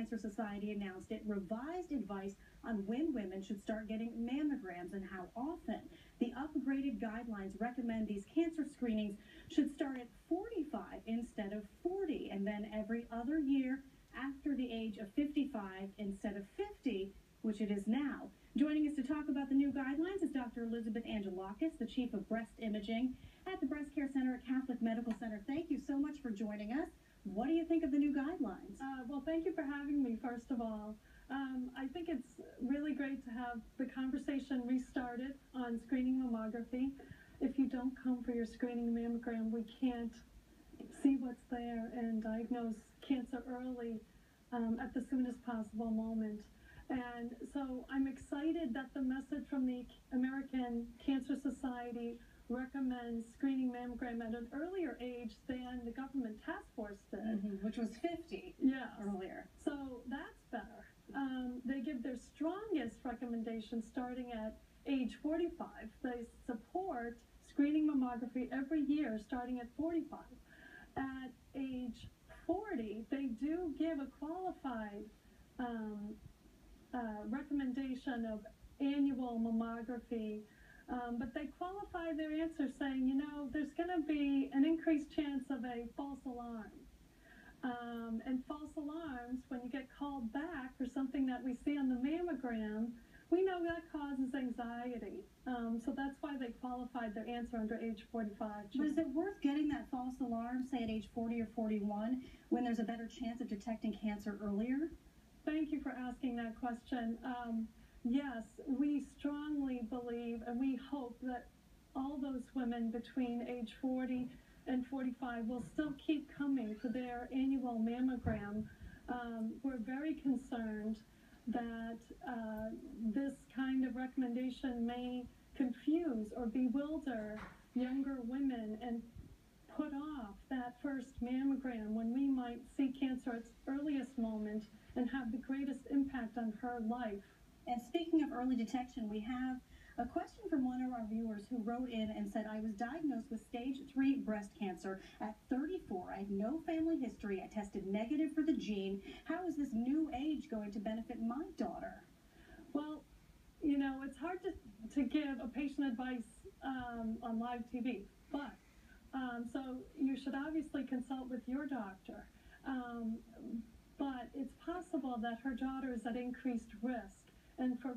Cancer Society announced it revised advice on when women should start getting mammograms and how often. The upgraded guidelines recommend these cancer screenings should start at 45 instead of 40, and then every other year after the age of 55 instead of 50, which it is now. Joining us to talk about the new guidelines is Dr. Elizabeth Angelakis, the Chief of Breast Imaging at the Breast Care Center at Catholic Medical Center. Thank you so much for joining us. What do you think of the new guidelines? Well, thank you for having me, first of all. I think it's really great to have the conversation restarted on screening mammography. If you don't come for your screening mammogram, we can't see what's there and diagnose cancer early at the soonest possible moment. And so I'm excited that the message from the American Cancer Society recommends screening mammogram at an earlier age than the government task force did. Which was 50 earlier. So that's better. They give their strongest recommendation starting at age 45. They support screening mammography every year starting at 45. At age 40, they do give a qualified recommendation of annual mammography, but they qualify their answer saying, you know, there's going to be an increased chance of a false alarm. And false alarms, when you get called back for something that we see on the mammogram, we know that causes anxiety. So that's why they qualified their answer under age 45. But is it worth getting that false alarm, say at age 40 or 41, when there's a better chance of detecting cancer earlier? Thank you for asking that question. Yes, we strongly believe and we hope that all those women between age 40 and 45 will still keep coming for their annual mammogram. We're very concerned that this kind of recommendation may confuse or bewilder younger women and put off that first mammogram when we might see cancer at its earliest moment and have the greatest impact on her life. And speaking of early detection, we have a question from one of our viewers who wrote in and said, I was diagnosed with stage 3 breast cancer at 34. I have no family history. I tested negative for the gene. How is this new age going to benefit my daughter? Well, you know, it's hard to give a patient advice on live TV, but so you should obviously consult with your doctor. But it's possible that her daughter is at increased risk. And for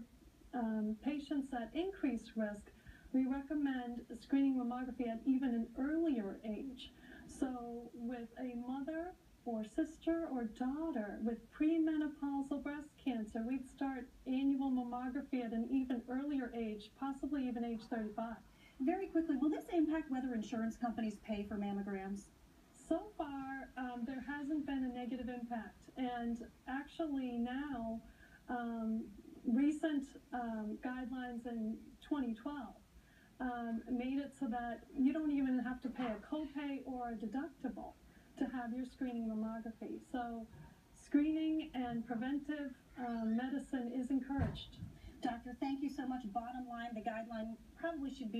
patients at increased risk, we recommend screening mammography at even an earlier age. So with a mother or sister or daughter with premenopausal breast cancer, we'd start annual mammography at an even earlier age, possibly even age 35. Very quickly, will this impact whether insurance companies pay for mammograms? So far, there hasn't been a negative impact. And actually now, recent guidelines in 2012 made it so that you don't even have to pay a copay or a deductible to have your screening mammography. So screening and preventive medicine is encouraged. Doctor, thank you so much. Bottom line, the guideline probably should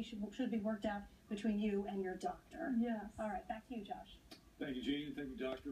be worked out between you and your doctor. Yes. All right, back to you, Josh. Thank you, Jean. Thank you, Doctor.